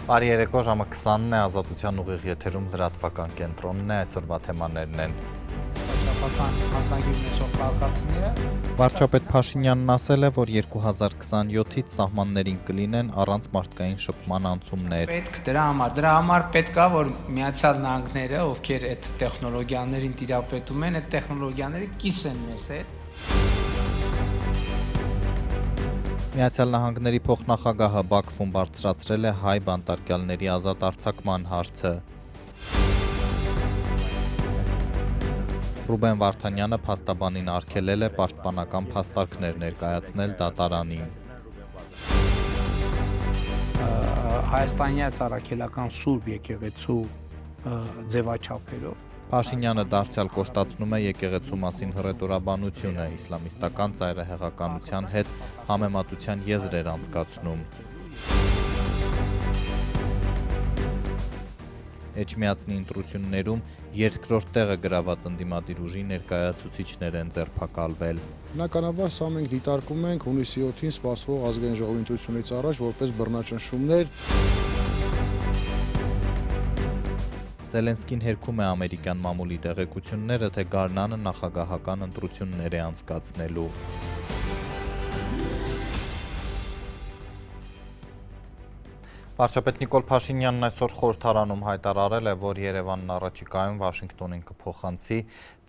Բարի երեկո, ժամը 20-ն է, Ազատության ուղիղ եթերում լրատվական կենտրոնն է, այսօրվա թեմաներն են։ Շրջապատական մասնագիր ունեցող քաղաքացիները Վարչապետ Փաշինյանն ասել է, որ 2027-ից սահմաններին կլինեն առանց մարդկային շփման անցումներ։ պետք դրա համար պետք է որ Միացյալ Նահանգները, ովքեր այդ տեխնոլոգիաներին տիրապետում են, այդ տեխնոլոգիաները կիսեն մեզ հետ։ Միացյալ Նահանգների փոխնախագահը Բաքվում բարձրացրել է հայ բանտարկյալների ազատ արձակման հարցը։ Ռուբեն Վարդանյանը փաստաբանին արգելել է պաշտպանական փաստարկներ ներկայացնել դատարանին։ Հայաստանի ծառայական Սուրբ եկեղեցու ձևաչափերով Փաշինյանը դարձյալ կոշտացնում է եկեղեցու մասին հռետորաբանությունը, իսլամիստական ծայրահեղականության հետ համեմատության եզր էր անցկացնում։ Էջմիածնի ընտրություններում երկրորդ տեղը գրաված ընդդիմադիր ուժի ներկայացուցիչներ են ձերբակալվել։ Բնականաբար սա մենք դիտարկում ենք հունիսի 7-ին սպասվող ազգային ժողովի ընտրությունից առաջ որպես բռնաճնշումներ։ Զելենսկին հերքում է ամերիկյան մամուլի տեղեկությունները, թե գարնանը նախագահական ընտրություններ է անցկացնելու։ Վարչապետ Նիկոլ Փաշինյանն այսօր խորհրդարանում հայտարարել է, որ Երևանն առաջիկայում Վաշինգտոնին կփոխանցի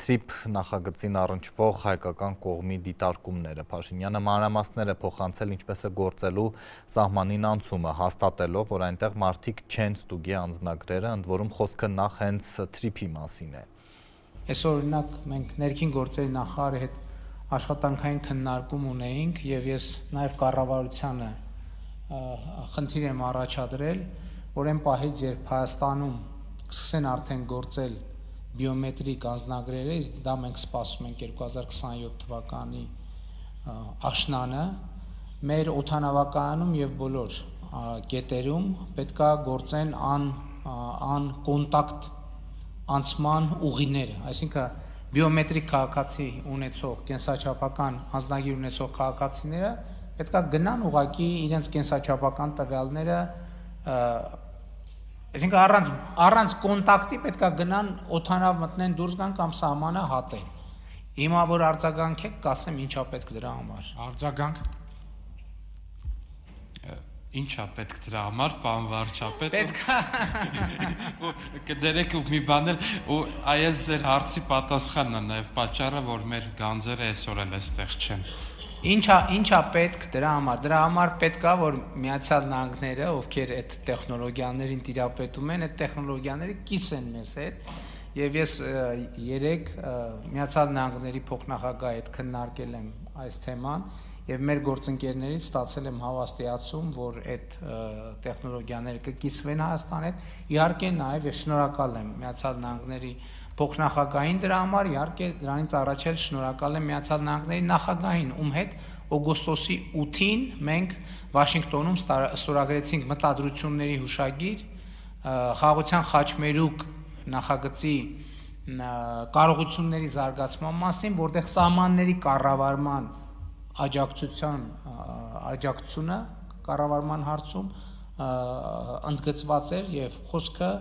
TRIP նախագծին առնչվող հայկական կողմի դիտարկումները։ Փաշինյանը մանրամասներ է փոխանցել ինչպես է գործելու սահմանին անցումը, հաստատելով, որ այնտեղ մարդիկ չեն ստուգի անձնագրերը, ընդ որում խոսքը նախ հենց TRIP-ի մասին է։ Այսօր օրինակ մենք ներքին գործերի նախարարի հետ աշխատանքային քննարկում ունեինք եւ ես նաեւ կառավարությանը խնդիր եմ առաջադրել, որ այն պահից, երբ Հայաստանում սկսեն արդեն գործել բիոմետրիկ անձնագրերը, իսկ դա մենք սպասում ենք 2027 թվականի աշնանը, մեր օդանավակայանում եւ բոլոր կետերում պետքա գործեն անկոնտակտ անցման ուղիները, այսինքն բիոմետրիկ քաղաքացի ունեցող, կենսաչափական անձնագիր ունեցող քաղաքացիները պետքա գնան ուղղակի իրենց կենսաչափական տվյալները, այսինքն առանց կոնտակտի պետքա գնան օդանավ մտնեն դուրս գան կամ սահմանը հատեն։ Հիմա որ արձագանքեք, կասեմ ինչա պետք դրա համար։ Արձագանք։ Ինչա պետք դրա համար, պարոն վարչապետ։ Պետքա կդերեք ու մի բան էլ ու այս ձեր հարցի պատասխանն է նաև պատճառը, որ մեր գանձերը այսօր էլ այստեղ չեն։ Ինչա պետք դրա համար պետքա որ Միացյալ Նահանգները, ովքեր այդ տեխնոլոգիաներին տիրապետում են, այդ տեխնոլոգիաները կիսեն մեզ հետ, եւ ես երեք Միացյալ Նահանգների փոխնախագահի հետ քննարկել եմ այս թեման եւ մեր գործընկերներից ստացել եմ հավաստիացում, որ այդ տեխնոլոգիաները կկիսվեն Հայաստանի հետ, իհարկե նաեւ ես շնորհակալ եմ Միացյալ Նահանգների փոխնախագահին դրա համար, իհարկե դրանից առաջ էլ շնորհակալ եմ Միացյալ Նահանգների նախագահին, ում հետ օգոստոսի 8-ին մենք Վաշինգտոնում ստորագրեցինք մտադրությունների հուշագիր խաղաղության խաչմերուկ նախագծի կարողությունների զարգացման մասին, որտեղ սահմանների կառավարման աջակցությունը կառավարման հարցում ընդգծված էր եւ խոսքը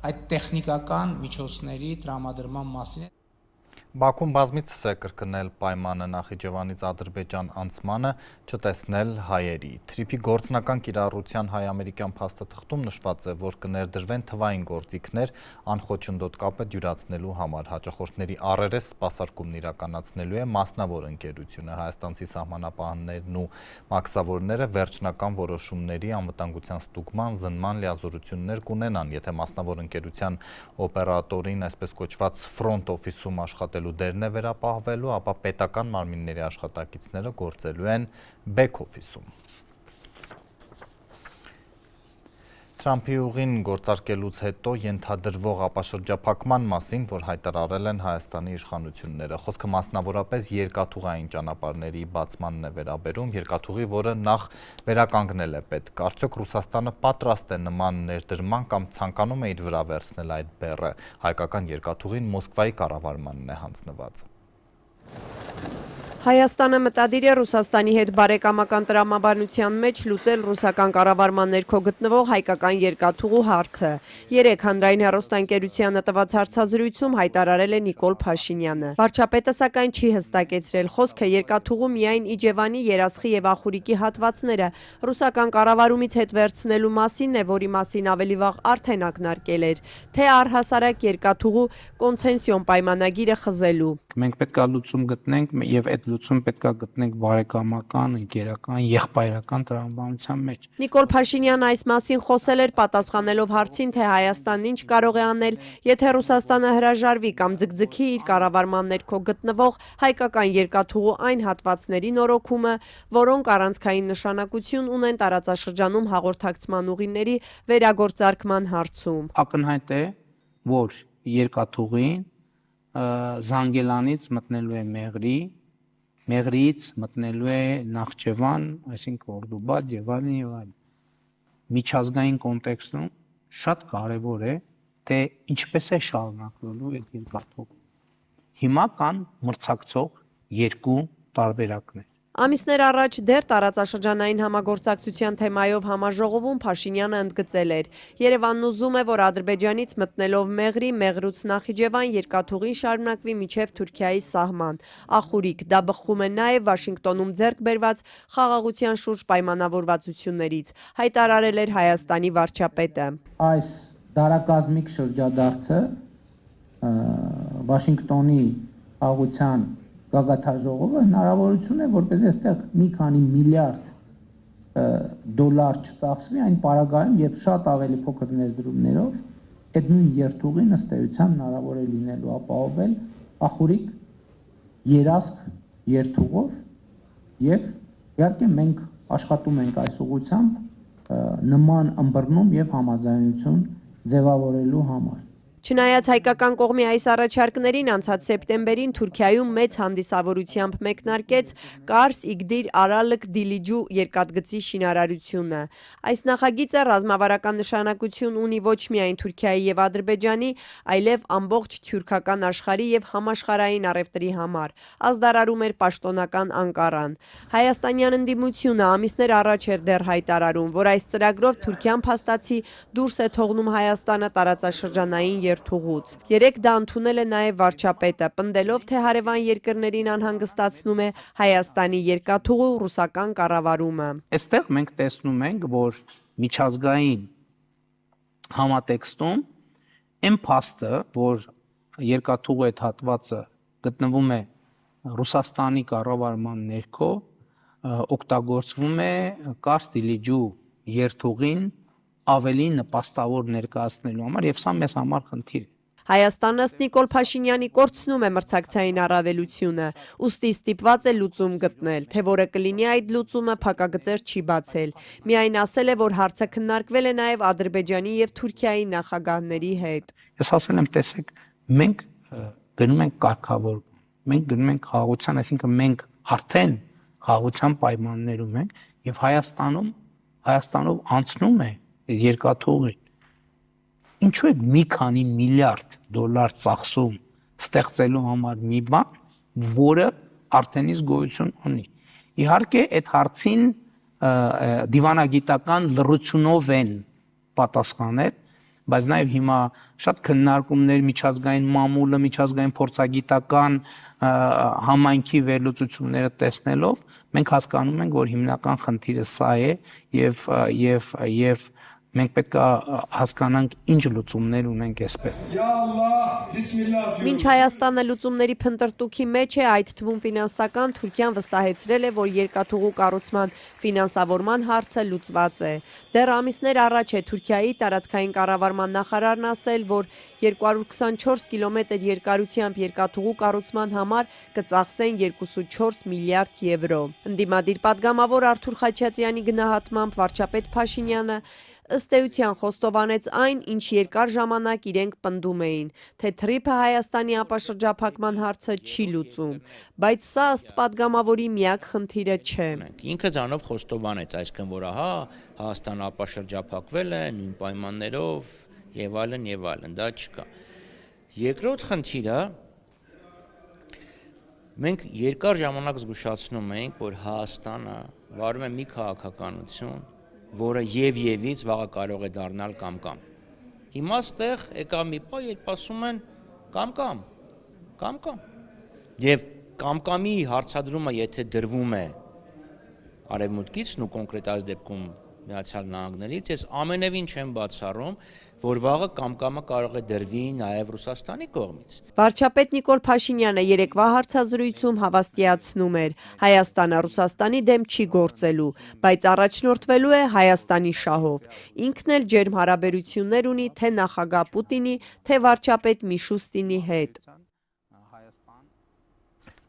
այդ տեխնիկական միջոցների տրամադրման մասին է։ Բաքուն բազմիցս է կրկնել պայմանը Նախիջևանից Ադրբեջան անցմանը չտեսնել հայերի։ TRIP-ի գործնական կիրառության հայ-ամերիկյան փաստաթղթում նշված է, որ կներդրվեն թվային գործիքներ անխոչնդոտ կապը դյուրացնելու համար։ Հաճախորդների առերես սպասարկումն իրականացնելու է մասնավոր ընկերությունը։ Հայաստանցի սահմանապահներն ու մաքսավորները վերջնական որոշումների անվտանգության ստուգման, զննման լիազորություններ կունենան, եթե մասնավոր ընկերության օպերատորին, այսպես կոչված ֆրոնտ օֆիսում աշխատելու դերն է վերապահվելու, ապա պետական մարմինների աշխատակիցները գործելու են բեք օֆիսում։ Թրամփի ուղին գործարկելուց հետո ենթադրվող ապաշրջափակման մասին, որ հայտարարել են Հայաստանի իշխանությունները։ Խոսքը մասնավորապես երկաթուղային ճանապարհների բացմանն է վերաբերում, երկաթուղի, որը նախ վերականգնել է պետք։ Արդյոք Ռուսաստանը պատրաստ է նման ներդրման կամ ցանկանում է իր վրա վերցնել այդ բեռը։ Հայկական երկաթուղին Մոսկվայի կառավարմանն է հանձնված։ Հայաստանը մտադիր է Ռուսաստանի հետ բարեկամական տրամաբանության մեջ լուծել ռուսական կառավարման ներքո գտնվող հայկական երկաթուղու հարցը։ Երեկ հանրային հեռուստաընկերությանը տված հարցազրույցում հայտարարել է Նիկոլ Փաշինյանը։ Վարչապետը սակայն չի հստակեցրել խոսքը երկաթուղու միայն Իջևանի, Երասխի եւ Ախուրիկի հատվածները ռուսական կառավարումից հետ վերցնելու մասին է, որի մասին ավելի վաղ արդեն ակնարկել էր, թե առհասարակ երկաթուղու կոնցենսիոն պայմանագիրը խզելու։ Մենք պետք է լուծում գտնենք եւ այդ լուծում պետք է գտնենք բարեկամական, ընկերական, եղբայրական տրամաբանության մեջ։ Նիկոլ Փաշինյանը այս մասին խոսել էր պատասխանելով հարցին, թե Հայաստանն ինչ կարող է անել, եթե Ռուսաստանը հրաժարվի կամ ձգձգի իր կառավարման ներքո գտնվող հայկական երկաթուղու այն հատվածների նորոգումը, որոնք առանցքային նշանակություն ունեն տարածաշրջանում հաղորդակցման ուղիների վերագործարկման հարցում։ Ակնհայտ է, որ երկաթուղին Զանգելանից մտնելու է Մեղրի, Մեղրիից մտնելու է Նախճեվան, այսինքն Օրդուբադ եւ այլն։ Միջազգային կոնտեքստում շատ կարեւոր է, թե ինչպես է շարունակվելու այդ երկաթուղը։ Հիմա կան մրցակցող երկու տարբերակներ։ Ամիսներ առաջ դեռ տարածաշրջանային համագործակցության թեմայով համաժողովում Փաշինյանը ընդգծել էր. Երևանն ուզում է, որ Ադրբեջանից մտնելով Մեղրի, Մեղրուց Նախիջևան երկաթուղին շարունակվի մինչև Թուրքիայի սահման։ Ախուրիկ, դա բխում է նաև Վաշինգտոնում ձեռք բերված խաղաղության շուրջ պայմանավորվածություններից, հայտարարել էր Հայաստանի վարչապետը։ Այս դարակազմիկ շրջադարձը Վաշինգտոնի խաղաղության գագաթաժողովը հնարավորություն է, որպես այստեղ մի քանի միլիարդ դոլար չծախսվի այն պարագայում, երբ շատ ավելի փոքր ներդրումներով այդ նույն երթուղին ըստ էության հնարավոր է լինելու ապահովել Ախուրիկ, Երասխ երթուղով եւ իհարկե մենք աշխատում ենք այս ուղղությամբ նման ըմբռնում եւ համաձայնություն ձևավորելու համար։ Չնայած հայկական կողմի այս առաջարկներին անցած սեպտեմբերին Թուրքիայում մեծ հանդիսավորությամբ մեկնարկեց Կարս Իգդիր Արալք Դիլիջու երկաթգծի շինարարությունը։ Այս նախագիծը ռազմավարական նշանակություն ունի ոչ միայն Թուրքիայի եւ Ադրբեջանի, այլև ամբողջ թյուրքական աշխարհի եւ համաշխարհային առևտրի համար, ազդարարում էր պաշտոնական Անկարան։ Հայաստանյան ընդդիմությունը ամիսներ առաջ էր դեռ հայտարարում, որ այս ծրագրով Թուրքիան փաստացի դուրս է թողնում Հայաստանը տարածաշրջանային երթուղուց։ Երեկ դա ընդունել է նաև վարչապետը, պնդելով, թե հարևան երկրներին անհանգստացնում է Հայաստանի երկաթուղու ռուսական կառավարումը։ Այստեղ մենք տեսնում ենք, որ միջազգային համատեքստում այն փաստը, որ երկաթուղու այդ հատվածը գտնվում է Ռուսաստանի կառավարման ներքո, օգտագործվում է Կարս Դիլիջու երթուղին ավելի նպաստավոր ներկայացնելու համար եւ սա մեզ համար խնդիր է։ Հայաստանը ըստ Նիկոլ Փաշինյանի կորցնում է մրցակցային առավելությունը, ուստի ստիպված է լուծում գտնել, թե որը կլինի այդ լուծումը փակագծեր չի բացել։ Միայն ասել է, որ հարցը քննարկվել է նաև Ադրբեջանի եւ Թուրքիայի նախագահների հետ։ Ես ասել եմ, տեսեք, մենք գնում ենք կարգավոր, մենք գնում ենք խաղաղության, այսինքն մենք արդեն խաղաղության պայմաններում ենք եւ Հայաստանով անցնում է երկաթուղին։ Ինչու է մի քանի միլիարդ դոլար ծախսում ստեղծելու համար մի բան, որը արդեն իսկ գոյություն ունի։ Իհարկե, այդ հարցին դիվանագիտական լռությունով են պատասխանել, բայց նաև հիմա շատ քննարկումներ միջազգային մամուլը, միջազգային փորձագիտական համայնքի վերլուծությունները տեսնելով, մենք հասկանում ենք, որ հիմնական խնդիրը սա է եւ մենք պետք է հասկանանք ինչ լուծումներ ունենք այսպես։ Մինչ Հայաստանը լուծումների փնտրտուքի մեջ է, այդ թվում ֆինանսական, Թուրքիան վստահեցրել է, որ երկաթուղու կառուցման ֆինանսավորման հարցը լուծված է։ Դեռ ամիսներ առաջ է Թուրքիայի տարածքային կառավարման նախարարն ասել, որ 224 կիլոմետր երկարությամբ երկաթուղու կառուցման համար կծախսեն 2.4 միլիարդ եվրո։ Ընդդիմադիր պատգամավոր Արթուր Խաչատրյանի գնահատմամբ վարչապետ Փաշինյանը ըստ էության խոստովանեց այն, ինչ երկար ժամանակ իրենք պնդում էին, թե թրիփը Հայաստանի ապաշրջափակման հարցը չի լուծում, բայց սա ըստ պատգամավորի միակ խնդիրը չէ։ Ինքը ձանով խոստովանեց, այսինքն որ ահա Հայաստանը ապաշրջափակվել է նույն պայմաններով եւ այլն, դա չկա։ Երկրորդ խնդիրը Մենք երկար ժամանակ զգուշացնում ենք, որ Հայաստանը վարում է մի քաղաքականություն, որը եւից վաղը կարող է դառնալ կամ-կամ։ Հիմա ստեղ եկա մի պահ, երբ ասում են կամ-կամ։ Եվ կամ-կամի հարցադրումը, եթե դրվում է արևմուտքից ու կոնկրետ այս դեպքում Միացյալ Նահանգներից, ես ամենևին չեմ բացառում, որ վաղը կամ-կամը կարող է դրվի նաև Ռուսաստանի կողմից։ Վարչապետ Նիկոլ Փաշինյանը երեկվա հարցազրույցում հավաստիացնում էր. Հայաստանը Ռուսաստանի դեմ չի գործելու, բայց առաջնորդվելու է Հայաստանի շահով։ Ինքն էլ ջերմ հարաբերություններ ունի թե նախագահ Պուտինի, թե վարչապետ Միշուստինի հետ։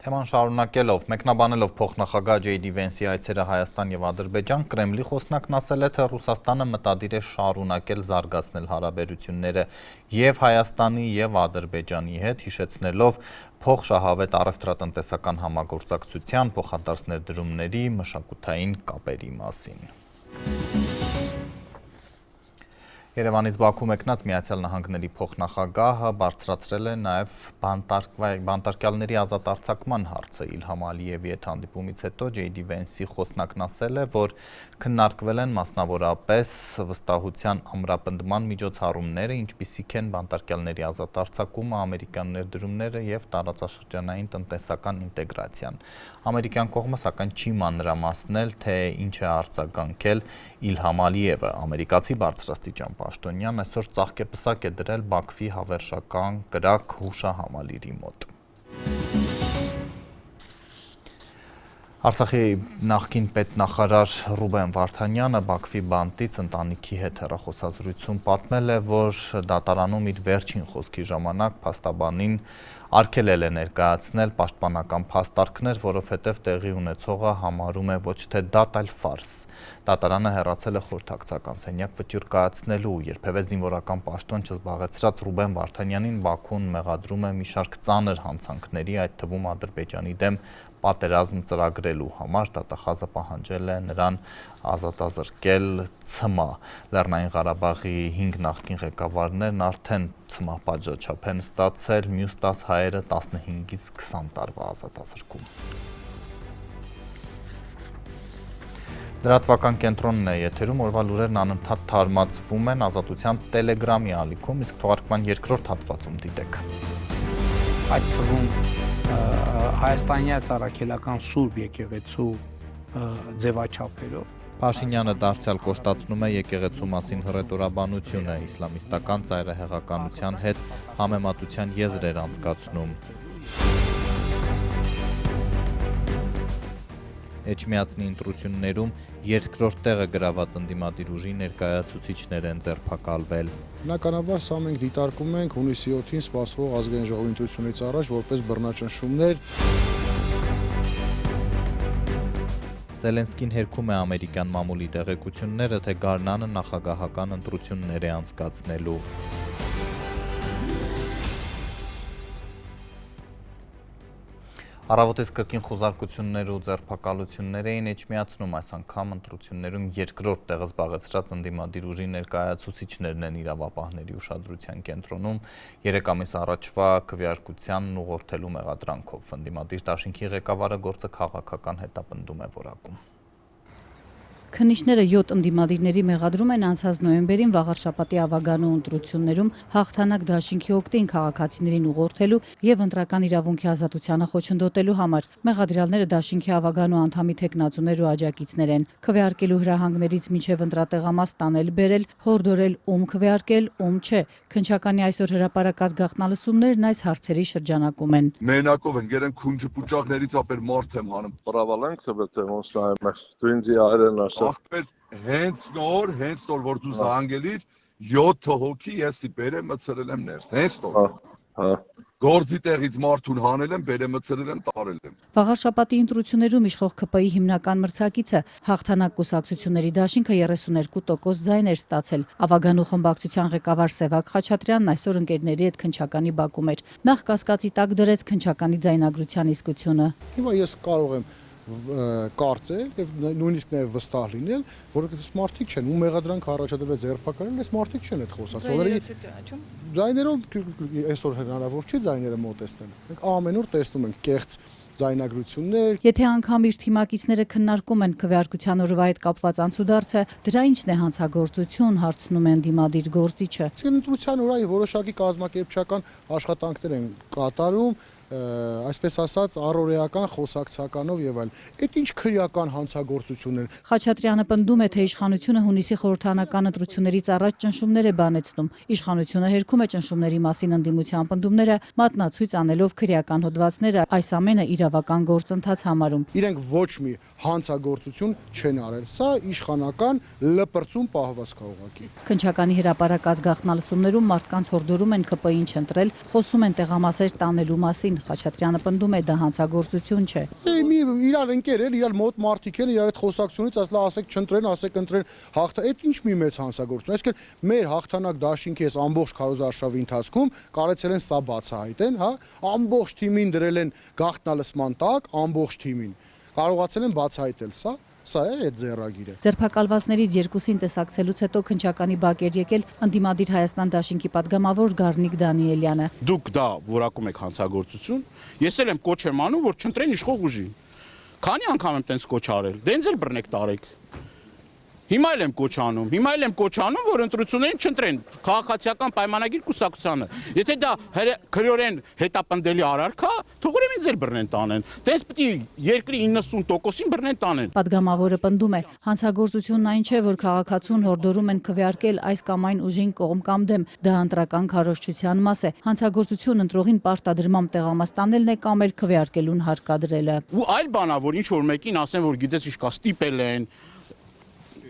Թեման շարունակելով, մեկնաբանելով փոխնախագահ Ջեյ Դի Վենսի այցերը Հայաստան եւ Ադրբեջան, Կրեմլի խոսնակն ասել է, թե Ռուսաստանը մտադիր է շարունակել զարգացնել հարաբերությունները եւ Հայաստանի եւ Ադրբեջանի հետ, հիշեցնելով փոխշահավետ առևտրատնտեսական համագործակցության, փոխադարձ ներդրումների, մշակութային կապերի մասին։ Երևանից Բաքու մեկնած Միացյալ Նահանգների փոխնախագահը բարձրացրել է նաև բանտարկյալների ազատ արձակման հարցը։ Իլհամ Ալիևի հետ հանդիպումից հետո Ջեյ Դի Վենսի խոսնակն ասել է, որ քննարկվել են մասնավորապես վստահության ամրապնդման միջոցառումները, ինչպիսիք են բանտարկյալների ազատ արձակումը, ամերիկյան ներդրումները եւ տարածաշրջանային տնտեսական ինտեգրացիան։ Ամերիկյան կողմը սակայն չի մանրամասնել, թե ինչ է արձագանքել Իլհամ Ալիևը։ Ամերիկացի բարձրաստիճան պաշտոնյան այսօր ծաղկեպսակ է դրել Բաքվի հավերժական կրակ հուշահամալիրի մոտ։ Արցախի նախկին պետնախարար Ռուբեն Վարդանյանը Բաքվի բանտից ընտանիքի հետ հեռախոսազրույցում պատմել է, որ դատարանում իր վերջին խոսքի ժամանակ փաստաբանին արգելել է ներկայացնել պաշտպանական փաստարկներ, որովհետև տեղի ունեցողը համարում է ոչ թե դատ, այլ ֆարս։ Դատարանը հեռացել է խորհրդակցական սենյակ վճիռ կայացնելու, երբևէ զինվորական պաշտոն չզբաղեցրած Ռուբեն Վարդանյանին Բաքուն մեղադրում է մի շարք ծանր հանցանքների, այդ թվում Ադրբեջանի դեմ պատերազմ ծրագրելու համար, դատախազը պահանջել է նրան ազատազրկել ՑՄԱ։ Լեռնային Ղարաբաղի 5 նախկին ղեկավարներն արդեն ՑՄԱ պատժաչափ են ստացել, մյուս 10 հայերը 15-ից 20 տարվա ազատազրկում։ Լրատվական կենտրոնն է եթերում, օրվա լուրերն անընդհատ թարմացվում են Ազատության Տելեգրամի ալիքում, իսկ թողարկման երկրորդ հատվածում դիտեք։ Այդ թվում հայաստանյան առաքելական Սուրբ եկեղեցու ձևաչափերով Փաշինյանը դարձյալ կոշտացնում է եկեղեցու մասին հռետորաբանությունը, իսլամիստական ծայրահեղականության հետ համեմատության եզր էր անցկացնում։ Էջմիածնի ընտրություններում երկրորդ տեղը գրաված ընդդիմադիր ուժի ներկայացուցիչներ են ձերբակալվել։ Բնականաբար սա մենք դիտարկում ենք հունիսի 7-ին սպասվող ազգային ժողովի ընտրությունից առաջ որպես բռնաճնշումներ։ Զելենսկին հերքում է ամերիկյան մամուլի տեղեկությունները, թե Գարնանը նախագահական ընտրություններ է անցկացնելու։ Առավոտից կրկին խոզարկություններ ու ձերբակալություններ էին Էջմիածնում, այս անգամ ընտրություններում երկրորդ տեղը զբաղեցրած ընդդիմադիր ուժի ներկայացուցիչներն են իրավապահների ուշադրության կենտրոնում 3 ամիս առաջվա քվեարկությանն ուղղորդելու մեղադրանքով։ Ընդդիմադիր դաշինքի ղեկավարը գործը քաղաքական հետապնդում է որակում։ Քննիչները 7 ընդդիմադիրների մեղադրում են անցած նոյեմբերին վաղարշաբաթի ավագանու ընտրություններում հաղթանակ դաշինքի օգտին քաղաքացիներին ուղղորդելու եւ ընտրական իրավունքի ազատությանը խոչընդոտելու համար։ Մեղադրյալները դաշինքի ավագանու անդամի թեկնածուներ ու աջակիցներ են։ Քվեարկելու հրահանգներից մինչեւ ընտրատեղամաս տանել, բերել, հորդորել, ում քվեարկել, ում չէ։ Քննչականի այսօր հրապարակած գաղտնալսումներն այս հարցերի շրջանակում են։ Մենակով են, գերեն քունջը պուճակներից ապեր մարդ եմ հանում։ Պրավալանք սբեցեմոնստայում է։ Ստույնձի արեն Ախպեր հենց նոր որ դու զանգելիր 7 հոգի եսի բերեմ մցրել եմ ներս, հենց նոր։ Գործի տեղից մարդուն հանել եմ, բերեմ մցրել եմ, տարել եմ։ Վաղարշաբաթի ընտրություններում իշխող ԿՊ-ի հիմնական մրցակիցը հաղթանակ կուսակցությունների դաշինքը 32% ձայն էր ստացել։ Ավագանու խմբակցության ղեկավար Սևակ Խաչատրյանն այսօր ընկերների հետ քննչականի բակում էր։ Նախ կասկածի տակ դրեց քննչականի ձայնագրության իսկությունը։ Հիմա ես կարող եմ կարծել եւ նույնիսկ նաեւ վստահ լինել, որ այս մարդիկ չեն, ու մեղադրանք առաջադրվել ձերբակալել, այս մարդիկ չեն այդ խոսածողների։ Ձայներով այսօր հնարավոր չի ձայները մոտեցնել։ Մենք ամեն օր տեսնում ենք կեղծ ձայնագրություններ։ Եթե անգամ իր թիմակիցները քննարկում են քվեարկության օրվա հետ կապված անցուդարձը, դրա ինչն է հանցագործություն, հարցնում են դիմադիր գործիչը։ Իսկ ընտրության օրը որոշակի կազմակերպչական աշխատանքներ են կատարում, այսպես ասած, առօրեական խոսակցականով եւ այլն։ Այդ ինչ քրեական հանցագործություն են։ Խաչատրյանը պնդում է, թե իշխանությունը հունիսի խորհրդանական ընտրություններից առաջ ճնշումներ է բանեցնում։ Իշխանությունը հերքում է ճնշումների մասին ընդդիմության պնդումները, մատնացույց անելով քրեական հոդվածները, այս ամենը իրավական գործընթաց համարում։ Իրենք ոչ մի հանցագործություն չեն արել։ Սա իշխանական լպրծուն պահվածք է ուղղակի։ Քննչականի հրապարակած գաղտնալսումներում մարդկանց հորդորում են ԿՊ-ին չընտրել, խոսում են տեղամասեր տանելու մասին։ Խաչատրյանը պնդում է, դա հանցագործություն չէ։ Իրար ընկեր են, իրար մոտ մարդիկ են, իրար այդ խոսակցությունից ասලා ասեք չընտրեն, ասեք ընտրեն, հաղթա, այդ ինչ մի մեծ հանցագործություն։ Այսինքն մեր հաղթանակ դաշինքի այս ամբողջ քարոզարշավի ընթացքում կարեցել են սա բացահայտեն, հա, ամբողջ թիմին դրել են գաղտնալսման տակ, ամբողջ թիմին։ Կարողացել են բացահայտել Սա է այդ ձեռագիրը։ Ձերբակալվածներից երկուսին տեսակցելուց հետո քննչականի բակ էր եկել ընդդիմադիր Հայաստան դաշինքի պատգամավոր Գառնիկ Դանիելյանը։ Դուք դա որակում եք հանցագործություն։ Ես էլ եմ կոչ եմ անում, որ չընտրեն իշխող ուժին։ Քանի անգամ եմ տենց կոչ արել։ Դենց էլ բռնեք տարեք։ Հիմա էլ եմ կոչ անում, որ ընտրություններին չընտրեն քաղաքացիական պայմանագիր կուսակցությանը։ Եթե դա քրեորեն հետապնդելի արարք է, թողորեմ ինձ էլ բռնեն տանեն։ Տենց պետք է երկրի 90%-ին բռնեն տանեն։ Պատգամավորը պնդում է, հանցագործությունն այն չէ, որ քաղաքացուն հորդորում են քվեարկել այս կամ այն ուժին կողմ կամ դեմ, դա ընտրական քարոզչության մաս է։ Հանցագործություն ընտրողին պարտադրմամբ տեղամաս տանելն է կամ էլ քվեարկելուն հարկադրելը։ Ու այլ բան է, որ ինչ որ մեկին ասեն, որ գիտես ինչ կա, ստիպել են,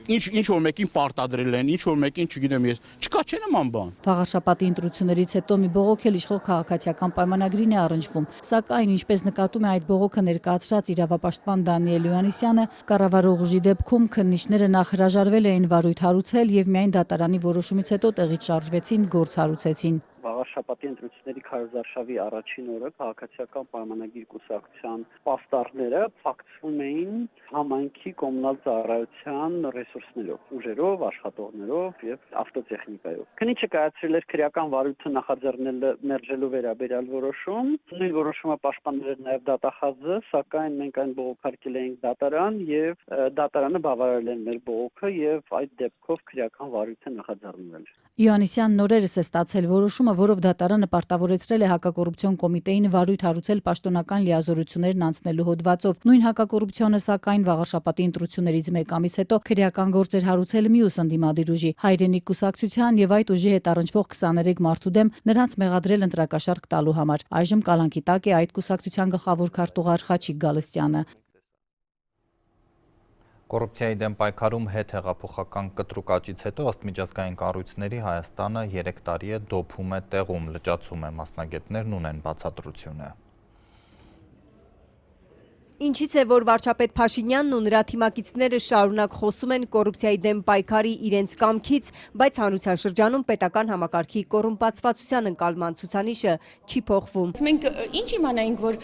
ինչ որ մեկին պարտադրել են, ինչ որ մեկին, չգիտեմ ես, չկա չէ նման բան։ Վաղարշապատի ընտրություններից հետո մի բողոք էլ իշխող քաղաքացիական պայմանագրին է առնչվում, սակայն ինչպես նկատում է այդ բողոքը ներկայացրած իրավապաշտպան Դանիել Յոհաննիսյանը, կառավարող ուժի դեպքում քննիչները նախ հրաժարվել էին վարույթ հարուցել եւ միայն դատարանի որոշումից հետո տեղից շարժվեցին, գործ հարուցեցին։ Վաղարշապատի ընտրությունների քարոզարշավի առաջին օրը քաղաքացիական պայմանագիր կուսակցության պաստառները փակցվում էին համայնքի կոմունալ ծառայության ռեսուրսներով, ուժերով, աշխատողներով եւ ավտոտեխնիկայով։ Քննիչը կայացրել էր քրեական վարույթը նախաձեռնել մերժելու վերաբերյալ որոշում։ Նույն որոշումը պաշտպանել էր նաեւ դատախազը, սակայն մենք այն բողոքարկել էինք դատարան եւ դատարանը բավարարել էր մեր բողոքը եւ այդ դեպքով քրեական վարույթը նախաձեռնվել էր։ Յոհաննիսյանն նորերս է ստացել որոշումը, որով դատարանը պարտավորեցրել է հակակոռուպցիոն կոմիտեին վարույթ հարուցել պաշտոնական լիազորություններն անցնելու հոդվածով։ Նույն հակակոռուպցիոնը սակայն վաղարշապատի ընտրություններից մեկ ամիս հետո քրեական գործեր հարուցել մյուս ընդդիմադիր ուժի Հայրենիք կուսակցության եւ այդ ուժի հետ առնչվող 23 մարդու դեմ նրանց մեղադրել ընտրակաշառք տալու համար։ Այժմ կալանքի տակ է այդ կուսակցության գլխավոր քարտուղար Խաչիկ Գալստյանը։ Կոռուպցիայի դեմ պայքարում հետ հեղափոխական կտրուկ աճից հետո ըստ միջազգային կառույցների Հայաստանը 3 տարի է դոփում է տեղում, լճացում է, մասնագետներն ունեն բացատրությունը։ Ինչից է, որ վարչապետ Փաշինյանն ու նրա թիմակիցները շարունակ խոսում են կոռուպցիայի դեմ պայքարի իրենց կամքից, բայց հանրության շրջանում պետական համակարգի կոռումպացվածության ընկալման ցուցանիշը չի փոխվում։ Մենք ինչ իմանայինք, որ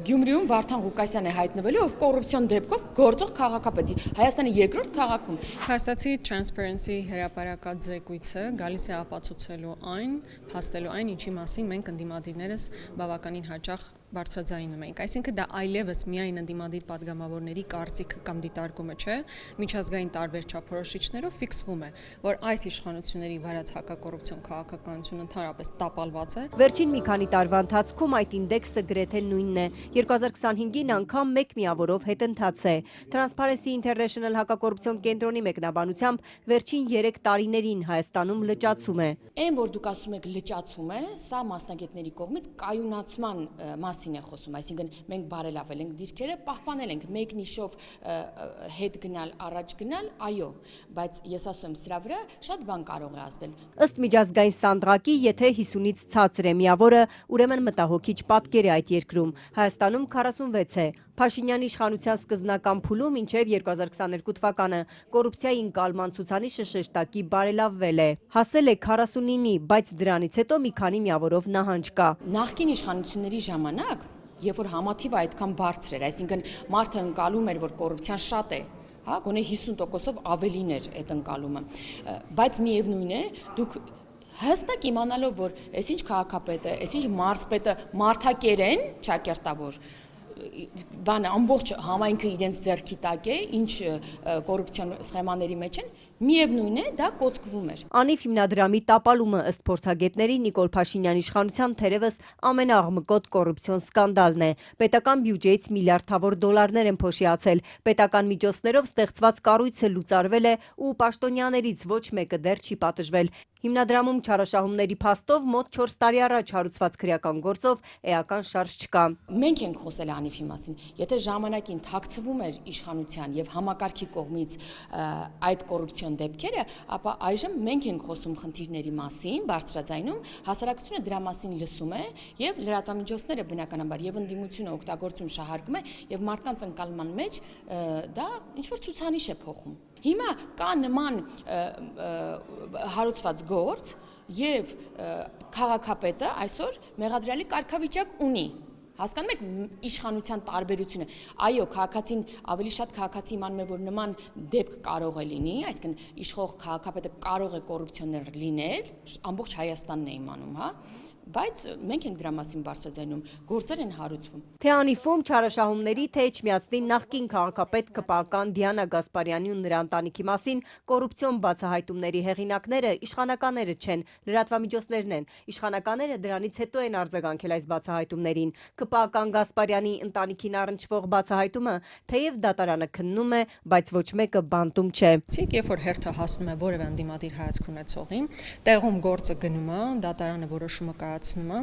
Գյումրիում Վարդան Ղուկասյան է հայտնվելու, ով կոռուպցիոն դեպքով գործող քաղաքապետ, Հայաստանի երկրորդ քաղաքում։ Փաստացի Transparency հրապարակած զեկույցը գալիս է ապացուցելու այն, փաստելու այն, ինչի մասին մենք ընդդիմադիրներս բավականին հաճախ բարձրաձայնում ենք։ Այսինքն դա այլևս միայն ընդդիմադիր падգամավորների կարծիքը կամ դիտարկումը չէ, միջազգային տարբեր չափորոշիչներով ֆիքսվում է, որ այս իշխանությունների վարած հակակոռուպցիոն քաղաքականությունը ընդհանրապես տապալված է։ Վերջին մի քանի տարվա ընթացքում այդ ինդեքսը գրեթե նույնն է։ 2025-ին անգամ մեկ միավորով հետընթաց է։ Transparency International հակակոռուպցիոն կենտրոնի մեկնաբանությամբ վերջին 3 տարիներին Հայաստանում լճացում է։ Այն, որ դուք ասում եք լճացում է, սա մասնագետների կողմից կայունացման մասին է խոսում, այսինքն մենք բարելավել ենք դիրքերը, պահպանել ենք մեկ նիշով հետ գնալ, առաջ գնալ, այո, բայց ես ասում եմ սրա վրա շատ բան կարող է ազդել։ Ըստ միջազգային սանդղակի, եթե 50-ից ցածր է միավորը, ուրեմն մտահոգիչ պատկեր է այդ երկրում։ Հայաստանում 46 է։ Փաշինյանի իշխանության սկզբնական փուլում մինչև 2022 թվականը կոռուպցիայի ընկալման ցուցանիշը շեշտակի բարելավվել է։ Հասել է 49-ի, բայց դրանից հետո մի քանի միավորով նահանջ կա։ Նախկին իշխանությունների ժամանակ, երբ որ համաթիվը այդքան բարձր էր, այսինքն մարդը ընկալում էր, որ կոռուպցիան շատ է, հա, գոնե 50%-ով ավելին էր այդ ընկալումը, բայց միևնույն է, դուք հստակ իմանալով, որ այսինչ քաղաքապետը, այսինչ մարզպետը մարդակեր են, ճակերտավոր, բանը ամբողջ համայնքը իրենց ձեռքի տակ է, ինչ կոռուպցիոն սխեմաների մեջ են, միևնույն է, դա կոծկվում էր։ Անիվ հիմնադրամի տապալումը ըստ փորձագետների Նիկոլ Փաշինյանի իշխանության թերևս ամենաաղմկոտ կոռուպցիոն սկանդալն է։ Պետական բյուջեից միլիարդավոր դոլարներ են փոշիացել, պետական միջոցներով ստեղծված կառույցը լուծարվել է ու պաշտոնյաներից ոչ մեկը դեռ չի պատժվել։ Հիմնադրամում չարաշահումների փաստով մոտ 4 տարի առաջ հարուցված քրեական գործով էական շարժ չկա։ Մենք ենք խոսել Անիֆի մասին։ Եթե ժամանակին թաքցվում էր իշխանության եւ համակարգի կողմից այդ կոռուպցիոն դեպքերը, ապա այժմ մենք ենք խոսում խնդիրների մասին, բարձրաձայնում, հասարակությունը դրա մասին լսում է եւ լրատվամիջոցները բնականաբար եւ ընդդիմությունը օգտագործում շահարկում է եւ մարդկանց ընկալման մեջ դա ինչ որ ցուցանիշ է փոխում։ Հիմա կա նման հարուցված գործ եւ քաղաքապետը այսօր մեղադրյալի կարգավիճակ ունի։ Հասկանում եք իշխանության տարբերությունը։ Այո, քաղաքացին ավելի շատ քաղաքացի իմանում է, որ նման դեպք կարող է լինի, այսինքն իշխող քաղաքապետը կարող է կոռուպցիոներ լինել, ամբողջ Հայաստանն է իմանում, հա, բայց մենք ենք դրա մասին բարձրաձայնում, գործեր են հարուցվում։ Թե Անիֆում չարաշահումների, թե Էջմիածնի նախկին քաղաքապետ ԿՊԱ-ական Դիանա Գասպարյանի ու նրա ընտանիքի մասին կոռուպցիոն բացահայտումների հեղինակները իշխանականները չեն, լրատվամիջոցներն են։ Իշխանականները դրանից հետո են արձագանքել այս բացահայտումներին։ ԿՊԱ-ական Գասպարյանի ընտանիքին առնչվող բացահայտումը թեև դատարանը քննում է, բայց ոչ մեկը բանտում չէ։ Երբ որ հերթը հասնում է որևէ ընդդիմադիր հայացք ունեցողին, տեղում գործը գնում է, դատարանը որոշումը կայացնում է,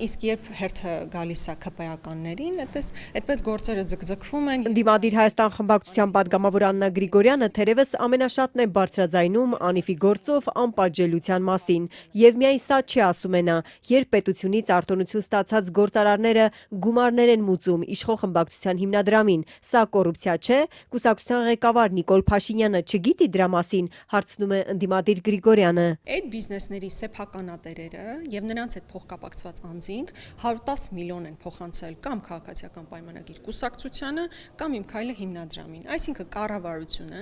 իսկ երբ հերթը գալիս է ԿՊԱ-ականներին, այդպես գործերը ձգձգվում են։ Ընդդիմադիր Հայաստան խմբակցության պատգամավոր Աննա Գրիգորյանը թերևս ամենաշատն է բարձրաձայնում Անիֆի գործով անպատժելիության մասին, եւ միայն սա չի ասում է նա, երբ պետությունից արտոնություն ստացած գործարարները գումարներ են մուծում իշխող խմբակցության հիմնադրամին, սա կոռուպցիա չէ։ Կուսակցության ղեկավար Նիկոլ Փաշինյանը չգիտի դրա մասին, հարցնում է ընդդիմադիր Գրիգորյանը։ Այդ բիզնեսների սեփականատերերը եւ նրանց հետ փոխկապակցված անձինք 110 միլիոն են փոխանցել կամ քաղաքացիական պայմանագիր կուսակցությանը կամ Իմ քայլը հիմնադրամին, այսինքն կառավարությունը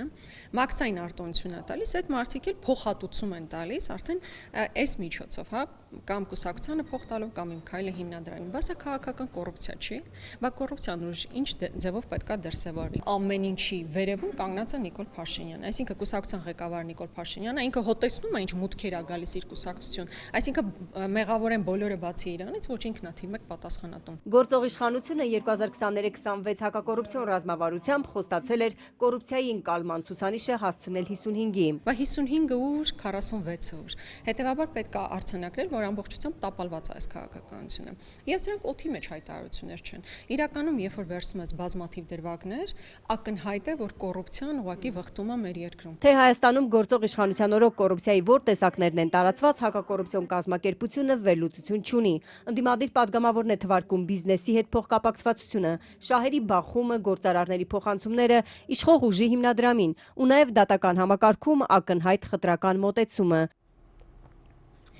մաքսային արտոնություն է տալիս, այդ մարդիկ էլ փոխհատուցում են տալիս արդեն այս միջոցով, հա, կամ կուսակցությանը փող տալով կամ Իմ քայլը հիմնադրամին, բայց սա քաղաքական կոռուպցիա չի, բայց կոռուպցիան ինչ ձևով պետքա դրսևորվի։ Ամեն ինչի վերևում կանգնած է Նիկոլ Փաշինյանը, այսինքն կուսակցության ղեկավար Նիկոլ Փաշինյանը, ինքը հոտեսնում է ինչ մուտքեր է գալիս իր կուսակցություն, այսինքն մեղավոր են բոլորը բացի իրանից, ոչ ինքն է թիվ 1 պատասխանատուն։ Գործող իշխանությունը 2023-26 հակակոռուպցիոն ռազմավարությամբ խոստացել էր կոռուպցիայի ընկալման ցուցանիշը հասցնել 55-ի։ Բայց 55-ը ուր, 46-ը ուր։ Հետևաբար պետք է արձանագրել, որ ամբողջությամբ տապալված է այս քաղաքականությունը։ Եվ սրանք օդի մեջ հայտարարություններ չեն։ Իրականում, երբ որ վերցնում ես բազմաթիվ դրվագներ, ակնհայտ է, որ կոռուպցիան ուղղակի վխտում է մեր երկրում։ Թե Հայաստանում գործող իշխանության օրոք կոռուպցիայի որ տեսակներն են տարածված, հակակոռուպցիոն կազմակերպությունը վերլուծություն չունի։ Ընդդիմադիր պատգամավորն է թվարկում բիզնեսի հետ փոխկապակցվածությունը, շահերի բախումը, գործարարների փոխանցումները իշխող ուժի հիմնադրամին ու նաև դատական համակարգում ակնհայտ խտրական մոտեցումը։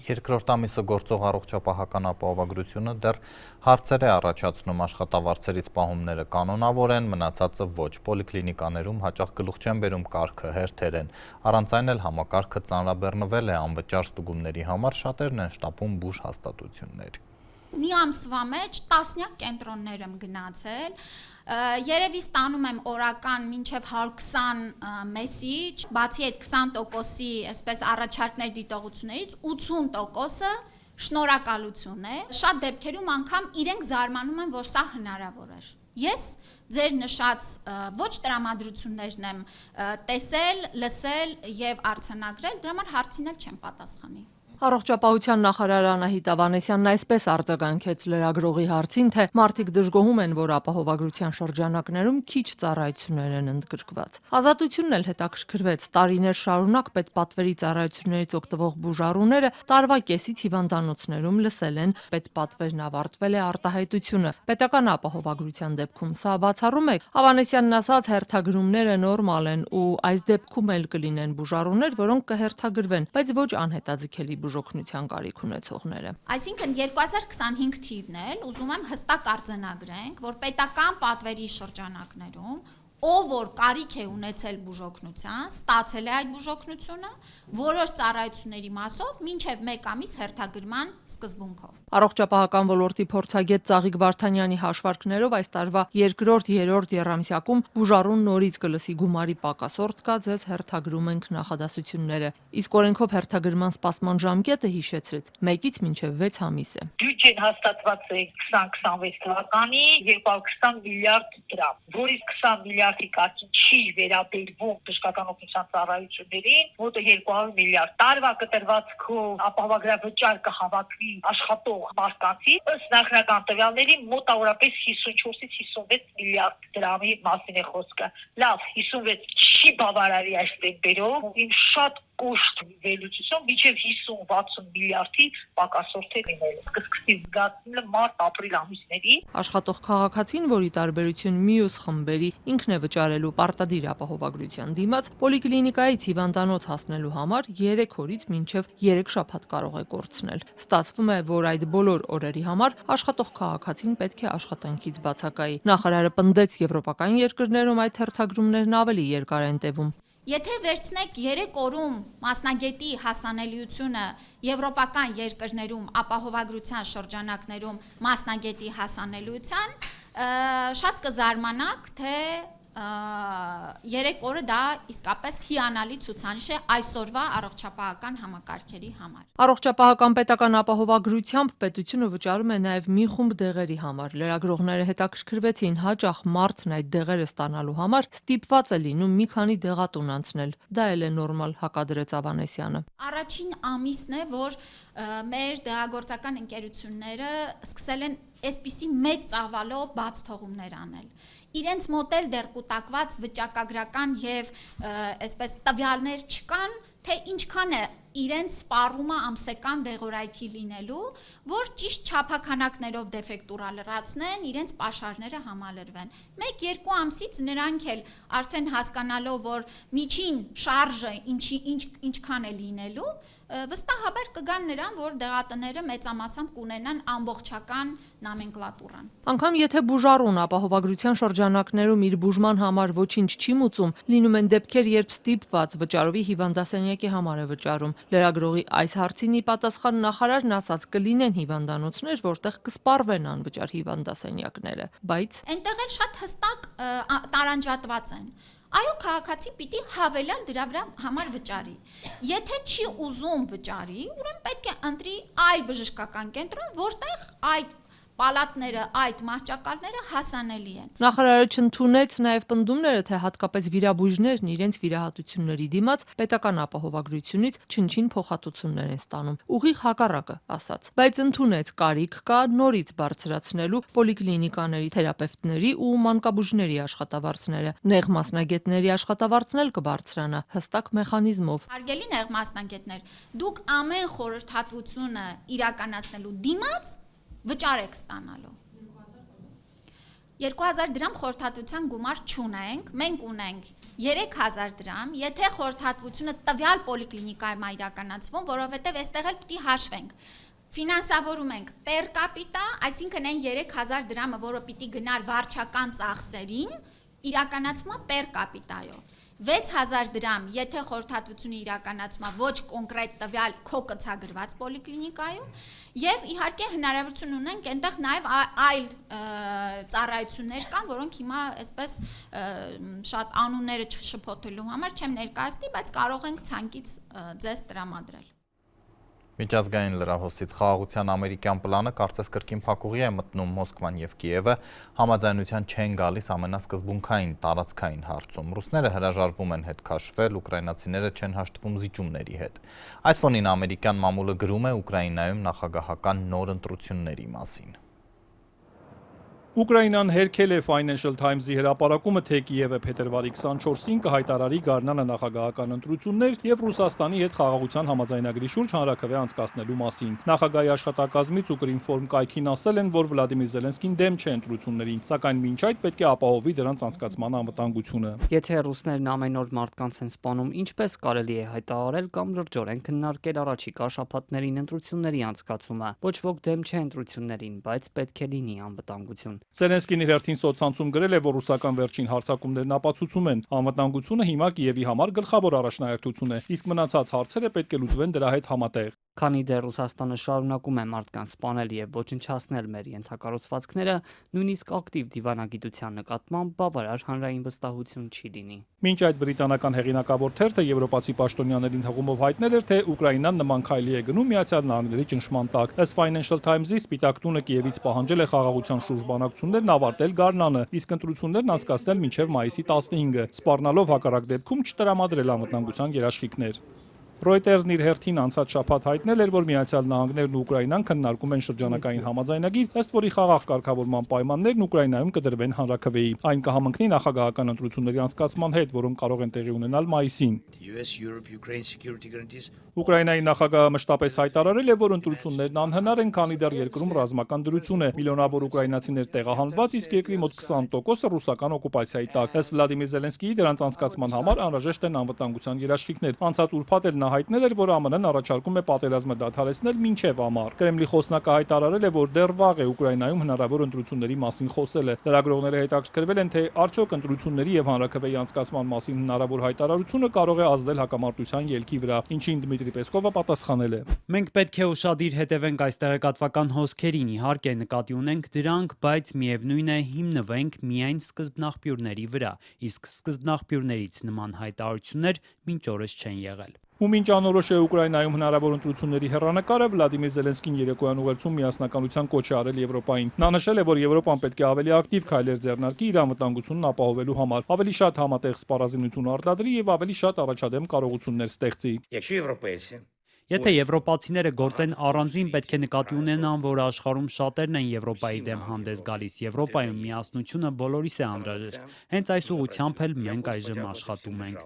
Երկրորդ ամիսը գործող առողջապահական ապահովագրությունը դեռ հարցեր է առաջացնում, աշխատավարձերից պահումները կանոնավոր են, մնացածը ոչ։ Պոլիկլինիկաներում հաճախ գլուխ չեն բերում կարգը, հերթեր են։ Առանց այն էլ համակարգը ծանրաբեռնվել է անվճար ստուգումների համար, շատերն են շտապում բուժ հաստատություններ։ Մի ամսվա մեջ տասնյակ կենտրոններ եմ գնացել, երևի ստանում եմ օրական մինչև 120 մեսիջ, բացի այդ 20%-ի այսպես առաջարկներ դիտողություններից 80%-ը շնորհակալություն է։ Շատ դեպքերում անգամ իրենք զարմանում են, որ սա հնարավոր էր։ Ես ձեր նշած ոչ տրամադրություններն եմ տեսել, լսել եւ արձանագրել, դրա համար հարցին էլ չեմ պատասխանի։ Առողջապահության նախարար Անահիտ Ավանեսյանն այսպես արձագանքեց լրագրողի հարցին, թե մարդիկ դժգոհում են, որ ապահովագրության շրջանակներում քիչ ծառայություններ են ընդգրկված։ Ազատությունն էլ հետաքրքրվեց, տարիներ շարունակ պետպատվերի ծառայություններից օգտվող բուժառուները տարվա կեսից հիվանդանոցներում լսել են պետպատվերն ավարտվել է արտահայտությունը։ Պետական ապահովագրության դեպքում սա բացառում է։ Ավանեսյանն ասաց, հերթագրումները նորմալ են ու այս դեպքում էլ կլինեն բուժառուներ, որոնք կհերթագրվեն, բայց ոչ անհետաձգելի բուժօգնության կարիք ունեցողները։ Այսինքն 2025 թիվն էլ ուզում եմ հստակ արձանագրենք, որ պետական պատվերի շրջանակներում ով որ կարիք է ունեցել բուժօգնության, ստացել է այդ բուժօգնությունը, որոշ ծառայությունների մասով մինչև 1 ամիս հերթագրման սկզբունքով։ Առողջապահական ոլորտի փորձագետ Ծաղիկ Վարդանյանի հաշվարկներով այս տարվա 2-3 եռամսյակում բուժառուն նորից կլսի գումարի պակասորդ կա, ձեզ հերթագրում ենք նախադասությունները։ Իսկ օրենքով հերթագրման սպասման ժամկետը հիշեցրեց 1-ից մինչև 6 ամիս է։ Բյուջեն հաստատված է 2026 թվականի 220 միլիարդ դրամ, որից 20 միլիարդի կարգին չի վերաբերվում բժշկական օգնության ծառայություններին, մոտ 200 միլիարդ տարվա կտրվածքով ապահովագրավճար կհավաքվի աշխատող մարդկանցի, ըստ նախնական տվյալների մոտավորապես 54-ից 56 միլիարդ դրամի մասին է խոսքը։ Լավ, 56 չի բավարարի այս տեմպերով, իմ շատ կոշտ վերլուծություն մինչև 50-60 միլիարդի պակասորդ է լինել։ Սկսկսի զգացումը մարտ-ապրիլ ամիսների։ Աշխատող քաղաքացին, որի տարբերություն մյուս խմբերի ինքն է վճարելու պարտադիր ապահովագրության դիմաց, պոլիկլինիկայից հիվանդանոց հասնելու համար 3 օրից մինչև 3 շաբաթ կարող է կորցնել։ Ստացվում է, որ այդ բոլոր օրերի համար աշխատող քաղաքացին պետք է աշխատանքից բացակայի։ Նախարարը պնդեց, եվրոպական երկրներում այդ հերթագրումներն ավելի երկար են տևում։ Եթե վերցնեք 3 օրում մասնագետի հասանելիությունը եվրոպական երկրներում ապահովագրության շրջանակներում մասնագետի հասանելիության, շատ կզարմանաք, թե 3 օրը դա իսկապես հիանալի ցուցանիշ է այսօրվա առողջապահական համակարգերի համար։ Առողջապահական պետական ապահովագրությամբ պետությունը վճարում է նաև մի խումբ դեղերի համար։ Լրագրողները հետաքրքրվեցին հաճախ մարդն այդ դեղերը ստանալու համար ստիպված է լինում մի քանի դեղատուն անցնել։ Դա էլ է նորմալ, հակադրեց Ավանեսյանը։ Առաջին ամիսն է, որ մեր դեղագործական ընկերությունները սկսել են այսպիսի մեծ ծավալով բաց թողումներ անել։ Իրենց մոտ էլ դեռ կուտակված վիճակագրական եւ այսպես տվյալներ չկան, թե ինչքան է իրենց սպառումը ամսական դեղորայքի լինելու, որ ճիշտ չափականակներով դեֆեկտուրա լրացնեն, իրենց պաշարները համալրվեն։ 1-2 ամսից նրանք էլ արդեն հասկանալով, որ միջին շարժը ինչքան է լինելու, վստահաբար կգան նրան, որ դեղատները մեծամասամբ կունենան ամբողջական նոմենկլատուրան։ Անգամ եթե բուժառուն ապահովագրության շրջանակներում իր բուժման համար ոչինչ չի մուծում, լինում են դեպքեր, երբ ստիպված վճարովի հիվանդասենյակի համար է վճարում։ Լրագրողի այս հարցին ի պատասխան նախարարն ասաց, կլինեն հիվանդանոցներ, որտեղ կսպառվեն անվճար հիվանդասենյակները, բայց այնտեղ էլ շատ հստակ տարանջատված են։ Այո, քաղաքացի պիտի հավելյալ դրա վրա համար վճարի։ Եթե չի ուզում վճարի, ուրեմն պետք է ընտրի այլ բժշկական կենտրոն, որտեղ այդ պալատները, այդ մահճակալները հասանելի են։ Նախարարը չընդունեց նաև պնդումները, թե հատկապես վիրաբույժներն իրենց վիրահատությունների դիմաց պետական ապահովագրությունից չնչին փոխհատուցումներ են ստանում։ Ուղիղ հակառակը, ասաց, բայց ընդունեց կարիք կա նորից բարձրացնելու պոլիկլինիկաների թերապևտների ու մանկաբույժների աշխատավարձները։ Նեղ մասնագետների աշխատավարձն էլ կբարձրանա հստակ մեխանիզմով։ Հարգելի նեղ մասնագետներ, դուք ամեն խորհրդատվությունը իրականացնելու դիմաց վճար եք ստանալու։ 2000 դրամ խորհրդատվության գումար չունենք, մենք ունենք 3000 դրամ, եթե խորհրդատվությունը տվյալ պոլիկլինիկայում է իրականացվում, որովհետև այստեղ էլ պիտի հաշվենք։ Ֆինանսավորում ենք per capita, այսինքն այն 3000 դրամը, որը պիտի գնար վարչական ծախսերին, իրականացվում է per capita-յով։ 6000 դրամ, եթե խորհրդատվությունը իրականացվում է ոչ կոնկրետ տվյալ քո կցագրված պոլիկլինիկայում, եւ իհարկե հնարավորություն ունենք այնտեղ նաեւ այլ ծառայություններ կան, որոնք հիմա այսպես շատ անունները չշփոթելու համար չեմ ներկայացնի, բայց կարող ենք ցանկից ձեզ տրամադրել։ Միջազգային լրահոսից խաղաղության ամերիկյան պլանը կարծես կրկին փակուղի է մտնում Մոսկվան եւ Կիևը, համաձայնության չեն գալիս ամենասկզբունքային տարածքային հարցում։ Ռուսները հրաժարվում են հետ քաշվել, ուկրաինացիները չեն հաշտվում զիջումների հետ։ Այս ֆոնին ամերիկյան մամուլը գրում է Ուկրաինայում նախագահական նոր ընտրությունների մասին։ Ուկրաինան հերքել է Financial Times-ի հրապարակումը, թե Կիևը փետրվարի 24-ին կհայտարարի գարնանը նախագահական ընտրություններ եւ Ռուսաստանի հետ խաղաղության համաձայնագրի շուրջ հանրաքվե անցկացնելու մասին։ Նախագահի աշխատակազմից Ukrinform կայքին ասել են, որ Վլադիմիր Զելենսկին դեմ չէ ընտրություններին, սակայն մինչ այդ պետք է ապահովի դրանց անցկացման անվտանգությունը։ Եթե ռուսներն ամեն օր մարդկանց են սպանում, ինչպես կարելի է հայտարարել կամ լրջորեն քննարկել առաջիկա շաբաթներին ընտրությունների անցկացումը։ Ոչ ոք դեմ չէ ընտրություններին, բայց պետք է լինի անվտանգություն։ Զելենսկին իր հերթին սոցցանցում գրել է, որ ռուսական վերջին հարձակումներն ապացուցում են, անվտանգությունը հիմա Կիևի համար գլխավոր առաջնահերթություն է, իսկ մնացած հարցերը պետք է լուծվեն դրա հետ համատեղ։ Քանի դեռ Ռուսաստանը շարունակում է մարդկանց սպանել եւ ոչնչացնել մեր ենթակառուցվածքները, նույնիսկ ակտիվ դիվանագիտության նկատմամբ բավարար հանրային վստահություն չի լինի։ Մինչ այդ բրիտանական հեղինակավոր թերթը եվրոպացի պաշտոնյաներին հղումով հայտնել էր, թե Ուկրաինան նման քայլի է գնում Միացյալ Նահանգների ճնշման տակ։ Ըստ Financial Times-ի Սպիտակ տունը Կիևից պահանջել է խաղաղության շուրջ բանակցություններն ավարտել գարնանը, իսկ ընտրություններն անցկացնել մինչև մայիսի 15-ը, սպառնալով հակառակ դեպքում չտրամադրել անվտանգության երաշխիքներ։ Reuters-ն իր հերթին անցած շաբաթ հայտնել էր, որ Միացյալ Նահանգներն ու Ուկրաինան քննարկում են շրջանակային համաձայնագիր, ըստ որի խաղաղ կարգավորման պայմաններն Ուկրաինայում կդրվեն հանրաքվեի։ Այն կհամընկնի նախագահական ընտրությունների անցկացման հետ, որոնք կարող են տեղի ունենալ մայիսին։ Ուկրաինայի նախագահը մշտապես հայտարարել է, որ ընտրություններն անհնար են, քանի դեռ երկրում ռազմական դրություն է, միլիոնավոր ուկրաինացիներ տեղահանված, իսկ երկրի մոտ 20%-ը ռուսական օկուպացիայի տակ։ Ըստ Վլադիմիր Զելենսկիի դրանց անցկացման համար անհրաժեշտ են անվտանգության երաշխիքներ։ Անցած ուրբաթ էլ նա հայտնել էր, որ ԱՄՆ-ն առաջարկում է պատերազմը դադարեցնել մինչև ամառ։ Կրեմլի խոսնակը հայտարարել է, որ դեռ վաղ է Ուկրաինայում հնարավոր ընտրությունների մասին խոսելը։ Լրագրողները հետաքրքրվել են, թե արդյոք ընտրությունների եւ հանրաքվեի անցկացման մասին հնարավոր հայտարարությունը կարող է ազդել հակամարտության ելքի վրա, ինչին Դմիտրի Պեսկովը պատասխանել է։ Մենք պետք է ուշադիր հետևենք այս տեղեկատվական հոսքերին, իհարկե նկատի ունենք դրանք, բայց միևնույն է հիմնվենք միայն սկզբնաղբյուրների վրա, իսկ սկզբնաղբյուրներից նման հայտարարություններ մինչ օրս չեն եղել։ Ու մինչ անորոշ է Ուկրաինայում հնարավոր ընտրությունների հեռանկարը, Վլադիմիր Զելենսկին երեկոյան ուղերձում միասնականության կոչ է արել Եվրոպային։ Նա նշել է, որ Եվրոպան պետք է ավելի ակտիվ քայլեր ձեռնարկի իր անվտանգությունն ապահովելու համար, ավելի շատ համատեղ սպառազինություն արտադրի եւ ավելի շատ առաջադեմ կարողություններ ստեղծի։ Եթե եվրոպացիները գործեն առանձին, պետք է նկատի ունենան, որ աշխարհում շատերն են Եվրոպայի դեմ հանդես գալիս։ Եվրոպայում միասնությունը բոլորիս է անհրաժեշտ։ Հենց այս ուղղությամբ էլ մենք այժմ աշխատում ենք։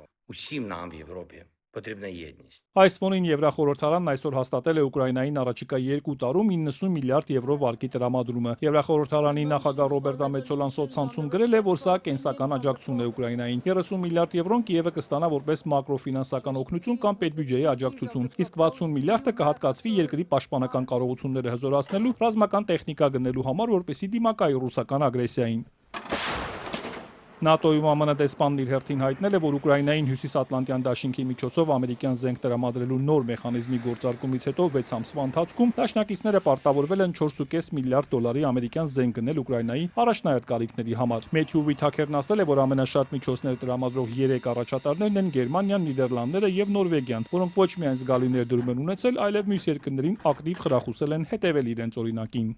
Այս ֆոնին Եվրախորհրդարանն այսօր հաստատել է Ուկրաինային առաջիկա 2 տարում 90 միլիարդ եվրո վարկի տրամադրումը։ Եվրախորհրդարանի նախագահ Ռոբերտա Մեծոլան սոցցանցում գրել է, որ սա կենսական աջակցություն է Ուկրաինային։ 30 միլիարդ եվրոն Կիևը կստանա որպես մակրոֆինանսական օգնություն կամ պետբյուջեի աջակցություն, իսկ 60 միլիարդը կհատկացվի երկրի պաշտպանական կարողությունները հզորացնելու, ռազմական տեխնիկա գնելու համար, որպեսզի դիմակայի ռուսական ագրեսիային։ ՆԱՏՕ-ում ԱՄՆ դեսպանն իր հերթին հայտնել է, որ Ուկրաինային հյուսիսատլանտյան դաշինքի միջոցով ամերիկյան զենք տրամադրելու նոր մեխանիզմի գործարկումից հետո 6 ամսվա ընթացքում դաշնակիցները պարտավորվել են 4.5 միլիարդ դոլարի ամերիկյան զենք գնել Ուկրաինայի առաջնահերթ կարիքների համար։ Մեթյու Վիթաքերն ասել է, որ ամենաշատ միջոցներ տրամադրող 3 առաջատարներն են Գերմանիան, Նիդերլանդները եւ Նորվեգիան, որոնք ոչ միայն զգալի ներդրում են ունեցել, այլև մյուս երկրներին ակտիվ խրախուսել են հետևել իրենց օրինակին։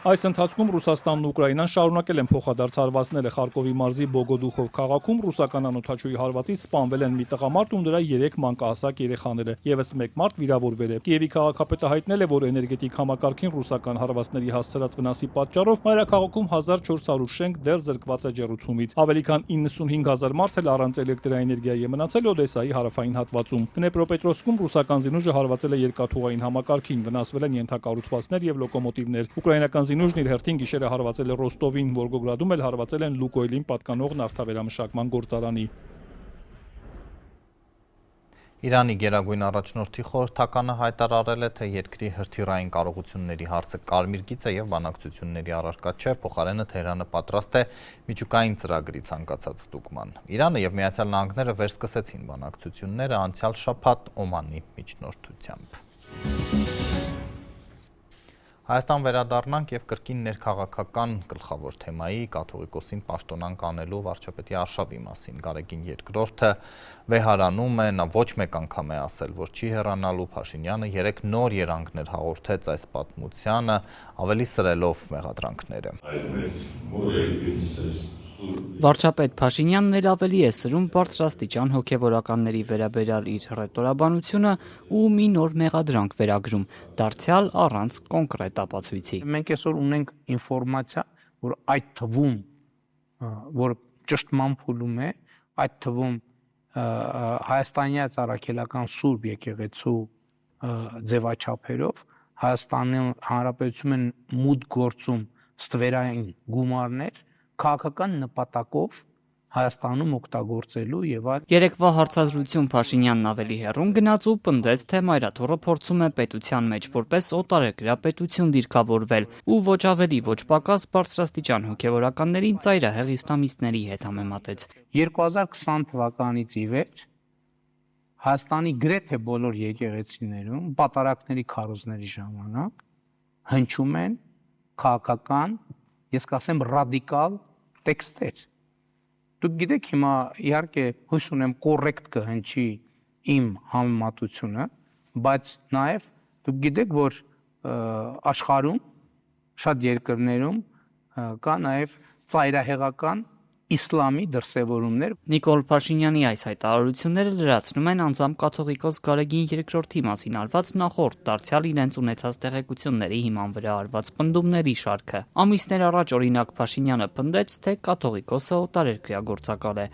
Այս ընթացքում Ռուսաստանն ու Ուկրաինան շարունակել են փոխադարձ հարվածները։ Խարկովի մարզի Բոգոդուխով քաղաքում ռուսական անօթաչուի հարվածից սպանվել են մի տղամարդ ու նրա 3 մանկահասակ երեխաները, եւս 1 մարդ վիրավորվել է։ Կիևի քաղաքապետը հայտնել է, որ էներգետիկ համակարգին ռուսական հարվածների հասցրած վնասի պատճառով մայրաքաղաքում 1400 շենք դեռ զրկված է ջեռուցումից։ Ավելի քան 95000 մարդ էլ առանց էլեկտրաէներգիայի է մնացել Օդեսայի հարավային հատվածում։ Դնեպրոպետրովսկում ռուսական զինուժը հարվածել է երկաթուղային համակարգին, վնասվել են ենթակառուցվածքներ եւ լոկոմոտիվներ։ Ուկրաինական զինուժն իր հերթին գիշերը հարվածել է Ռոստովին, Վոլգոգրադում էլ հարվածել են Լուկոյլին պատկանող նավթավերամշակման գործարանի։ Իրանի գերագույն առաջնորդի խորհրդականը հայտարարել է, թե երկրի հրթիռային կարողությունների հարցը կարմիր գիծ է եւ բանակցությունների առարկա չէ, փոխարենը Թեհրանը պատրաստ է միջուկային ծրագրի ցանկացած ստուգման։ Իրանը եւ Միացյալ Նահանգները վերսկսեցին բանակցությունները անցյալ շաբաթ Օմանի միջնորդությամբ։ Հայաստան վերադառնանք եւ կրկին ներքաղաքական գլխավոր թեմայի կաթողիկոսին պաշտոնանկ անելու վարչապետի արշավի մասին։ Գարեգին երկրորդը վեհարանում է, նա ոչ մեկ անգամ է ասել, որ չի հեռանալու։ Փաշինյանը 3 նոր երանգներ հաղորդեց այս պատմությանը, ավելի սրելով մեղադրանքները։ Վարչապետ Փաշինյանն էլ ավելի է սրում բարձրաստիճան հոգևորականների վերաբերյալ իր հռետորաբանությունը ու մի նոր մեղադրանք վերագրում, դարձյալ առանց կոնկրետ ապացույցի։ Մենք այսօր ունենք ինֆորմացիա, որ այդ թվում, որ ճշտման փուլում է, այդ թվում Հայաստանյան Արաքելական Սուրբ եկեղեցու ձևաչափերով Հայաստանի Հանրապետությունում են մուտք գործում ստվերային գումարներ քաղաքական նպատակով Հայաստանում օգտագործելու եւ այլ։ Երեկվա հարցազրույցում Փաշինյանն ավելի հեռուն գնաց ու պնդեց, թե մայրաթոռը փորձում է պետության մեջ որպես օտարերկրյա պետություն դիրքավորվել ու ոչ ավելի ոչ պակաս բարձրաստիճան հոգևորականներին ծայրահեղ իսլամիստների հետ համեմատեց։ 2020 թվականից ի վեր Հայաստանի գրեթե բոլոր եկեղեցիներում պատարակների քարոզների ժամանակ հնչում են քաղաքական, ես կասեմ ռադիկալ տեքստեր։ Դուք գիտեք հիմա իհարկե հույս ունեմ կոռեկտ կհնչի իմ համեմատությունը, բայց նաև դուք գիտեք, որ աշխարհում շատ երկրներում կա նաև ծայրահեղական իսլամի դրսևորումներ։ Նիկոլ Փաշինյանի այս հայտարարությունները լրացնում են անձամբ կաթողիկոս Գարեգին II-ի մասին արված նախորդ դարձյալ իրենց ունեցած տեղեկությունների հիման վրա արված պնդումների շարքը։ Ամիսներ առաջ օրինակ Փաշինյանը պնդեց, թե կաթողիկոսը օտարերկրյա գործակալ է։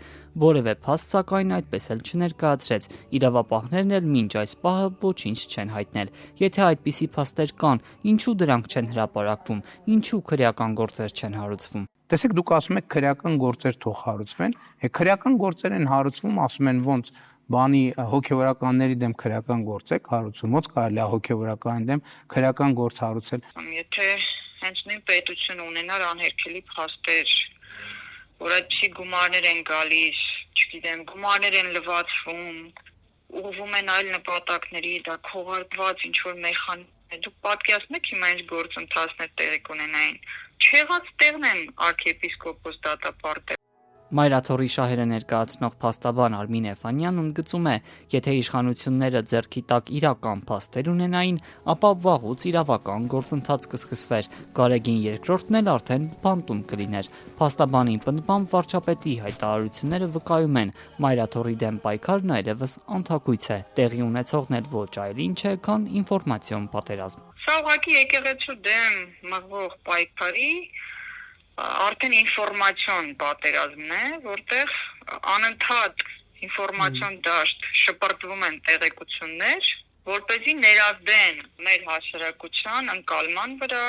Որևէ փաստ սակայն այդպես էլ չներկայացրեց։ Իրավապահներն էլ մինչ այս պահը ոչինչ չեն հայտնել։ Եթե այդպիսի փաստեր կան, ինչու դրանք չեն հրապարակվում, ինչու քրեական գործեր չեն հարուցվում։ Տեսեք, դուք ասում եք քրեական գործեր թող հարուցվեն, քրեական գործեր են հարուցվում, ասում են ոնց բանի հոգևորականների դեմ քրեական գործ եք հարուցում, ոնց կարելի է հոգևորականի դեմ քրեական գործ հարուցել։ Եթե հենց նույն պետություն ունենար անհերքելի փաստեր, որ այդպիսի գումարներ են գալիս, չգիտեմ, գումարներ են լվացվում, ուղղվում են այլ նպատակների, դա քողարկված ինչ-որ մեխանիզմ, դուք պատկերացնում եք հիմա ինչ գործընթացներ տեղի կունենային։ Չեղած տեղն են արքեպիսկոպոս դատապարտել։ Մայրաթոռի շահերը ներկայացնող փաստաբան Արմին Էֆանյանն ընդգծում է, եթե իշխանությունները ձեռքի տակ իրական փաստեր ունենային, ապա վաղուց իրավական գործընթաց կսկսվեր։ Գարեգին II-ն էլ արդեն բանտում կլիներ։ Փաստաբանի պնդմամբ վարչապետի հայտարարությունները վկայում են, մայրաթոռի դեմ պայքարն այլևս անթակույց է։ Տեղի ունեցողն էլ ոչ այլ ինչ է, քան ինֆորմացիոն պատերազմ։ Սա ուղղակի եկեղեցու դեմ մղվող պայքարի արդեն ինֆորմացիոն պատերազմն է, որտեղ անընդհատ ինֆորմացիոն դաշտ շպրտվում են տեղեկություններ, որպեսզի ներազդեն մեր հասարակության ընկալման վրա։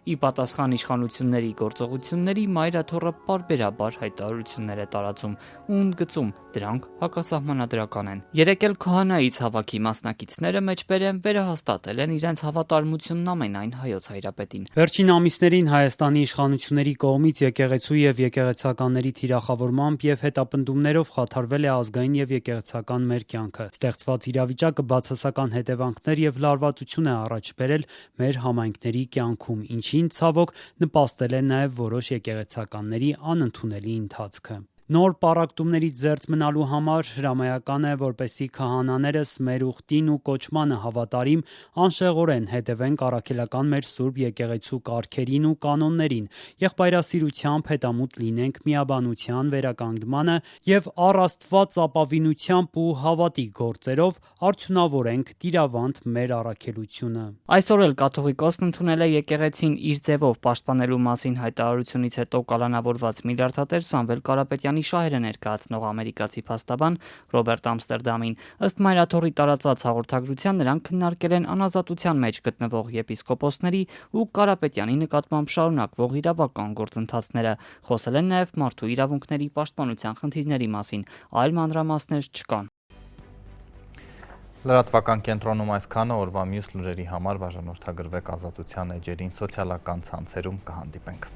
Ի պատասխան իշխանությունների գործողությունների մայրաթոռը պարբերաբար հայտարարություններ է տարածում ու ընդգծում դրանք հակասահմանադրական են։ Երեկ էլ քահանայից հավաքի մասնակիցները մեջբերեն վերահաստատել են իրենց հավատարմությունն ամենայն հայոց հայրապետին։ Վերջին ամիսներին Հայաստանի իշխանությունների կողմից եկեղեցու եւ եկեղեցականների թիրախավորմամբ եւ հետապնդումներով խաթարվել է ազգային եւ եկեղեցական մեր կյանքը։ Ստեղծված իրավիճակը բացասական հետևանքներ եւ լարվածություն է առաջ բերել մեր համայնքների կյանքում, ինչին ցավոք նպաստել է նաեւ որոշ եկեղեցականների անընդունելի ընթացքը։ Նոր պառակտումներից զերծ մնալու համար հրամայական է, որպեսզի քահանաներս մեր ուխտին ու կոչմանը հավատարիմ անշեղորեն հետևեն առաքելական մեր Սուրբ եկեղեցու կարգերին ու կանոններին, եղբայրասիրությամբ հետամուտ լինենք միաբանության վերականգնմանը եւ առ Աստված ապավինությամբ ու հավատի գործերով արդյունավորենք տիրավանդ մեր առաքելությունը։ Այսօր էլ կաթողիկոսն ընդունել է եկեղեցին իր ձևով պաշտպանելու մասին հայտարարությունից հետո կալանավորված միլիարդատեր Սամվել Կարապետյանի շահերը ներկայացնող ամերիկացի փաստաբան Ռոբերտ Ամստերդամին։ Ըստ մայրաթոռի տարածած հաղորդագրության նրանք քննարկել են անազատության մեջ գտնվող եպիսկոպոսների ու Կարապետյանի նկատմամբ շարունակվող իրավական գործընթացները։ Խոսել են նաև մարդու իրավունքների պաշտպանության խնդիրների մասին, այլ մանրամասներ չկան։ Լրատվական կենտրոնում այսքանը, օրվա մյուս լուրերի համար բաժանորդագրվեք Ազատության էջերին, սոցիալական ցանցերում կհանդիպենք։